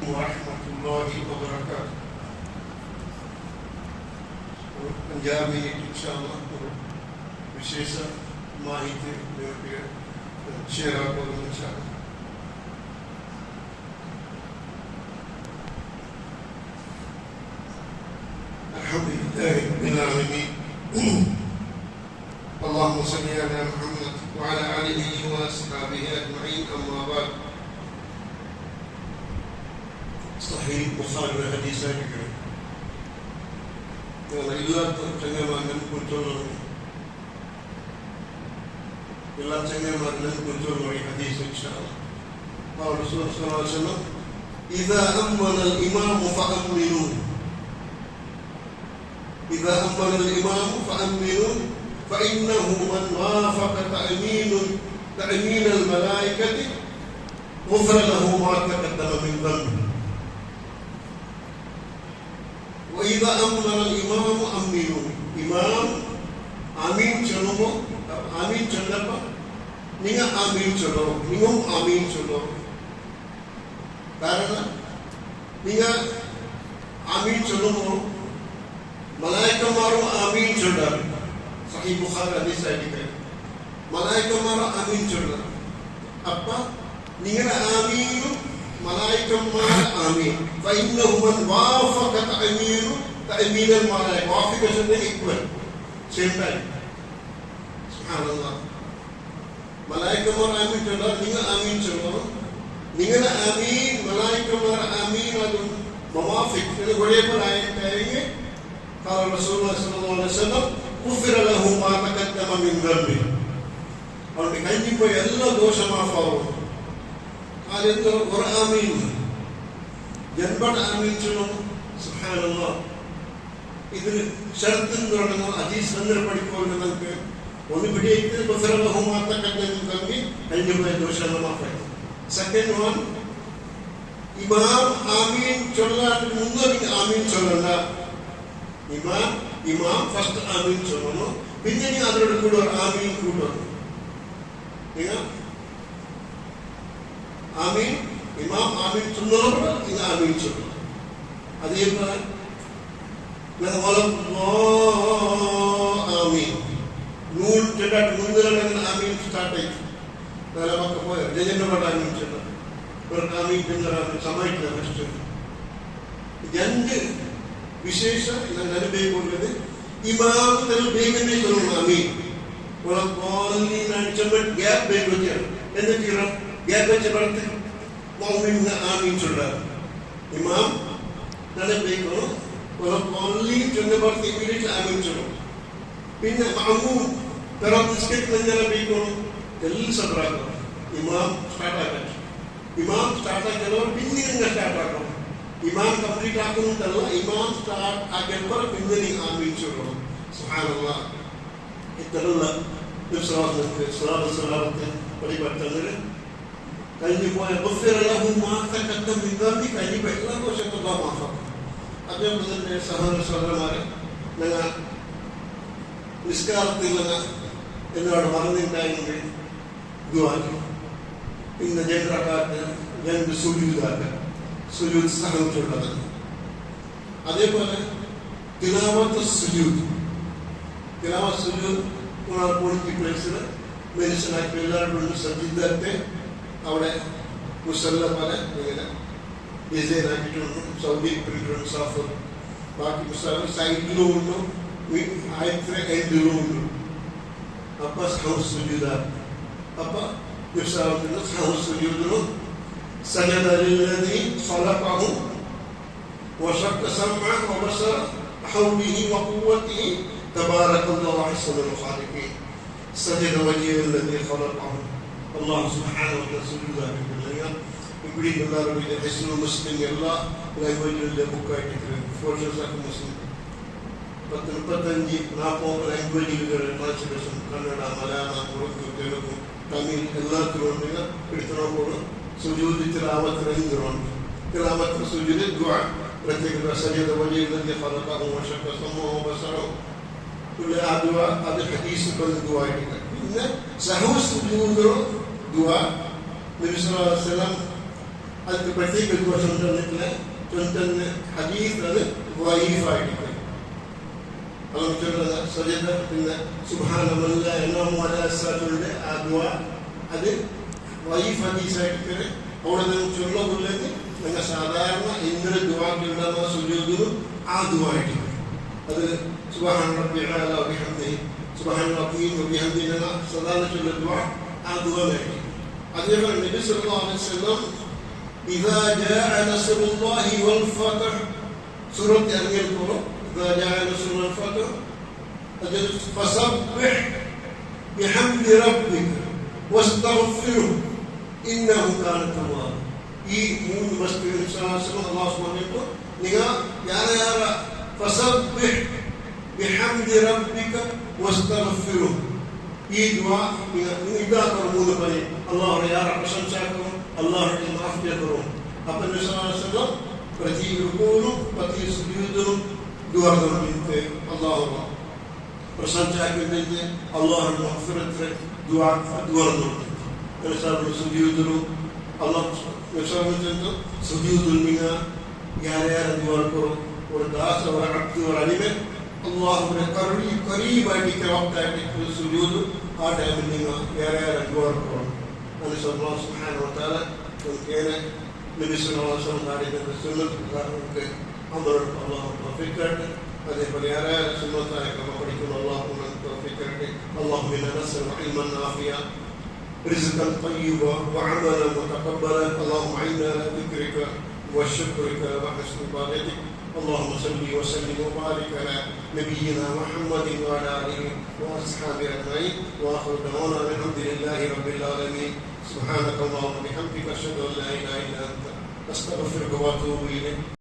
warahmatullahi wabarakatuh. Punjab में इंशाअल्लाह विशेष माहिती शेयर करूँ इंशाअल्लाह. अल्हम्दुलिल्लाह रब्बिल आलमीन. اللهم صل على محمد وعلى آله وأصحابه أجمعين. أما بعد. صحيح البخاري حديث ذكر എല്ലാ ചങ്ങന്മാരും കുറിച്ചുള്ള എല്ലാ ചങ്ങന്മാരിലും കുറിച്ചുള്ള ഹദീസ് ഇൻഷാഅല്ലാഹ്. റസൂൽ സ്വല്ലല്ലാഹു അലൈഹി വസല്ലം ഇദാ അമ്മന الإمام فأمنوا إذا أمن الإمام فأمنوا فإنه من وافق تأمين الملائكة غفر له ما تقدم من ذنبه. وإذا أمن الإمام أمنوا. ഇമാം ആമീൻ ചൊല്ലുമ്പോൾ ആമീൻ ചൊല്ലപ്പോൾ നിങ്ങൾ ആമീൻ ചൊല്ലോ, നിങ്ങളും ആമീൻ ചൊല്ലോ. കാരണം നിങ്ങൾ ആമീൻ ചൊല്ലുമ്പോൾ മലായിക്കന്മാരും ആമീൻ ചൊല്ലാറ്. സഹീഹ് ബുഖാരി ഹദീസ് ആയിരിക്കും. മലായിക്കന്മാരും ആമീൻ ചൊല്ലാറ്. അപ്പൊ നിങ്ങളുടെ ആമീനും മലായിക്കന്മാരുടെ ആമീൻ ഫഇന്നഹു മൻ വാഫഖ തഅമീനൽ മലായിക. വാഫിഖ ഈക്വൽ സെയിം ടൈം. സുബ്ഹാനല്ലാഹ്. മലായിക്കന്മാർ ആമീൻ ചൊല്ലാറ്, നിങ്ങൾ ആമീൻ ചൊല്ലണം. നിങ്ങളുടെ ആമീൻ മലായിക്കന്മാരുടെ ആമീൻ അതും മുവാഫിഖ് ഇത് ഒരേപോലെയായി قال رسول الله صلى الله عليه وسلم غفر له ما تقدم من ذنبه. അവന്റെ കഴിഞ്ഞുപോയ എല്ലാ ദോഷം മാഫാവും. അതെന്തോ ഒരു ആമീൻ ജൻബട ആമീൻ ചൊല്ലും. സുബ്ഹാനല്ലാഹ്. ഇതിന് ഷർത്തും തുടങ്ങുന്ന ഹദീസ് വന്നിട്ട് പഠിക്കുമ്പോൾ നമുക്ക് ഒന്ന് പിടിയിട്ട് غفر له ما تقدم من ذنبه കഴിഞ്ഞുപോയ ദോഷങ്ങൾ മാഫായി. സെക്കൻഡ് വൺ, ഇമാം ആമീൻ ചൊല്ലാൻ മുന്നേ ആമീൻ ചൊല്ലണ്ട. ഇമാം ഫസ്റ്റ് ആമീൻ ചൊല്ലണം, പിന്നെ അതിനോട് കൂടെ ആമീൻ കൂട്ടണം. ആമീൻ ഇമാം ആമീൻ ചൊല്ലുന്നവരോട് നിങ്ങൾ ആമീൻ ചൊല്ലണം. അതേപോലെ ആമീൻ നൂൽ ചെല്ലാട്ട് മുൻനിരങ്ങനെ ആമീൻ സ്റ്റാർട്ട് ആയി നമുക്ക് പോയ ജനങ്ങളുടെ ആമീൻ ചൊല്ലാം. ഇവർക്ക് ആമീൻ ചെല്ലാൻ സമയത്ത് ഫസ്റ്റ് രണ്ട് വിശേഷ അനുഭവിക്കുന്നത് ഇമാമത്തിൽ ಬೇಗನೆ ചൊല്ലണം ആമീൻ. ഗ്യാപ്പ് ಬೇಕಿയാണ് എന്നിട്ട് ഗ്യാപ്പ് വെച്ച് പറഞ്ഞ് മൗമിന് ആമീൻ ചൊല്ലാം. ഇമാം നടಬೇಕು ചൊന്ന പറഞ്ഞ് ഇമ്മീഡിയറ്റ് ആമീൻ ചൊല്ലും. പിന്നെ മഅമൂം നിസ്കരിക്കണം എല്ലാം സബ്രാക്കണം. ഇമാം സ്റ്റാർട്ടാക്കണം. ഇമാം സ്റ്റാർട്ടാക്കിയവർ പിന്നെ നിങ്ങൾ സ്റ്റാർട്ടാക്കണം. ഇമാം കംപ്ലീറ്റ് ആക്കുന്നുണ്ടല്ല, ഇമാം സ്റ്റാർട്ട് ആക്കിയപ്പോൾ പിന്നെ നീ ആമീൻ ചൊല്ലണം. സുബ്ഹാനല്ലാഹ്. ഇത്തരമുള്ള പരിവർത്തനങ്ങൾ കഴിഞ്ഞു പോയ കഴിഞ്ഞ എല്ലാ ദോഷത്തുള്ള മാഫാക്കും. അതേപോലെ തന്നെ സഹോദര സഹോദരന്മാരെ, നിങ്ങൾ നിസ്കാരത്തിൽ എന്നോട് പറഞ്ഞിട്ടുണ്ടായെങ്കിൽ ദുആക്ക് പിന്നെ രണ്ട് സുജൂദാക്കുക, സുജൂദ് സഹോദരമുള്ളത്. അതേപോലെ തിലാവത്ത് സുജൂദ് പൊളിറ്റി പ്ലേസിൽ മനുഷ്യനാക്കി എല്ലാവരും സജ്ജിതത്തെ അവിടെ മുസല്ല പോലെ ഇങ്ങനെ ഡിസൈൻ ആക്കിയിട്ടുണ്ട്. സൗദി പ്രിന്റർ സാഫ് ബാക്കി പുസ്തകം സൈഡിലും ഉണ്ട്, എൻഡിലും ഉണ്ട്. അപ്പൊ ഹൗസ് സുജൂദാണ്. അപ്പൊ ഹൗസ് സുജൂദിനും سجد للذي خلقه وشق سمعه وبصره حوله وقوته تبارك الله أحسن الخالقين. سجد وجه الذي خلقه الله سبحانه وتعالى بالله يقول الله رب حسن المسلم الله لا يوجد له بكاء فورس مسلم പത്തനംതിട്ട നാപ്പോ ലാംഗ്വേജുകൾ ട്രാൻസ്ലേഷൻ കന്നഡ, മലയാളം, ഉറുദു, തെലുഗു, തമിഴ് എല്ലാത്തിലും ഉണ്ടെങ്കിൽ എടുത്തു നോക്കണം. സുജൂദ് തിലാവത്ത് രണ്ടുണ്ട്. തിലാവത്ത് സുജൂദ് ദുആ പ്രത്യേക സജദ വജഹ الذي خلقه وشق سمعه وبصره ആ ദുആ അത് ഹദീസ് കൊണ്ട് ദുആ ആണ്. പിന്നെ സഹൂ സുജൂദ് ദുആ നബി സല്ലല്ലാഹു അലൈഹി വസല്ലം അതിന് പ്രത്യേക ഒരു വർഷം തന്നിട്ടില്ല. ചൊല്ലുന്ന ഹദീസ് അത് വൈഫായിട്ടില്ല. അവർ ചൊല്ലുന്ന സജദ പിന്നെ സുബ്ഹാനല്ലാഹി അല്ലാഹു അലൈഹിസ്സലാമിന്റെ ആ ദുആ അത് വൈഫ് ഹദീസായിട്ട് അവിടെ നിന്ന് ചൊല്ലുന്നത് നിങ്ങൾ സാധാരണ ഇന്നലെ ദുആക്കുണ്ടാകുന്ന സുജൂദിനും ആ ദുആയിട്ട് അത് സുബ്ഹാന റബ്ബിൽ അഅ്ലാ വബിഹംദിഹി സുബ്ഹാന റബ്ബിൽ വബിഹംദിഹി എന്ന സാധാരണ ചൊല്ലുന്ന ദുആ ആ ദുആയിട്ട്. അതേപോലെ നബി സല്ലല്ലാഹു അലൈഹി വസല്ലം ഇദാ ജാഅ നസ്റുല്ലാഹി വൽ ഫത്ഹ് സൂറത്ത് ഇറങ്ങിയപ്പോൾ ഇദാ ജാഅ നസ്റു വൽ ഫത്ഹ് അതിൽ ഫസബ്ബിഹ് ബിഹംദി റബ്ബിക വസ്തഗ്ഫിർഹു ഇന്നഹു കാന തവ്വാബ. ഈ മൂന്ന് വസ്തുക്കൾ അല്ലാഹു സുബ്ഹാനഹു നിങ്ങൾ യാര ഫസബ്ബിഹ് ബിഹംദി റബ്ബിക വസ്തഗ്ഫിർഹു ഈ ദുആ ഇതാക്കണം മൂന്ന് പറയും. അല്ലാഹുവിനെ യാര പ്രശംസിക്കണം, അല്ലാഹുവിനെ മാഫ് ചെയ്യണം. അപ്പോൾ നബി സല്ലല്ലാഹു അലൈഹി വസല്ലം പ്രതി റുകൂലും പ്രതി സുജൂദിലും ദുആ ചെയ്യുന്നത് അല്ലാഹു പ്രശംസിക്കുന്നുണ്ട്. അല്ലാഹുവിന്റെ മഗ്ഫിറത്ത് ദുആ ചെയ്യുന്നു. നബി സുജൂദിലും അല്ലാഹു നബി സുജൂദുൽ മിന യാര ദുആ കरो और दास और अब्द और अलीम അല്ലാഹുവിനെ കരീബായിട്ട് വക്തായിട്ട് സുജൂദ് ആ ടൈമിൽ നിങ്ങൾ വേറെ ദുആ കरो. അല്ലാഹു സുബ്ഹാനഹു വ തആല കേനെ നബി സല്ലല്ലാഹു അലൈഹി വസല്ലം കാണിക്കുന്ന സുന്നത്ത് അമറോട് അല്ലാഹു തൗഫീഖ് തരട്ടെ. അതേപോലെ വേറെ സുന്നത്തായ ക്രമം പഠിക്കുന്ന അല്ലാഹു തൗഫീഖ് തരട്ടെ. അല്ലാഹു ഇന്നാ നസ്അലുക ഇൽമൻ നാഫിയ رزقا طيبا وعملا متقبلا. اللهم اعنا على ذكرك وشكرك وحسن عبادتك. اللهم صل وسلم وبارك على نبينا محمد وعلى اله واصحابه اجمعين. واخر دعوانا الحمد لله رب العالمين. سبحانك اللهم وبحمدك اشهد ان لا اله الا انت استغفرك واتوب اليك.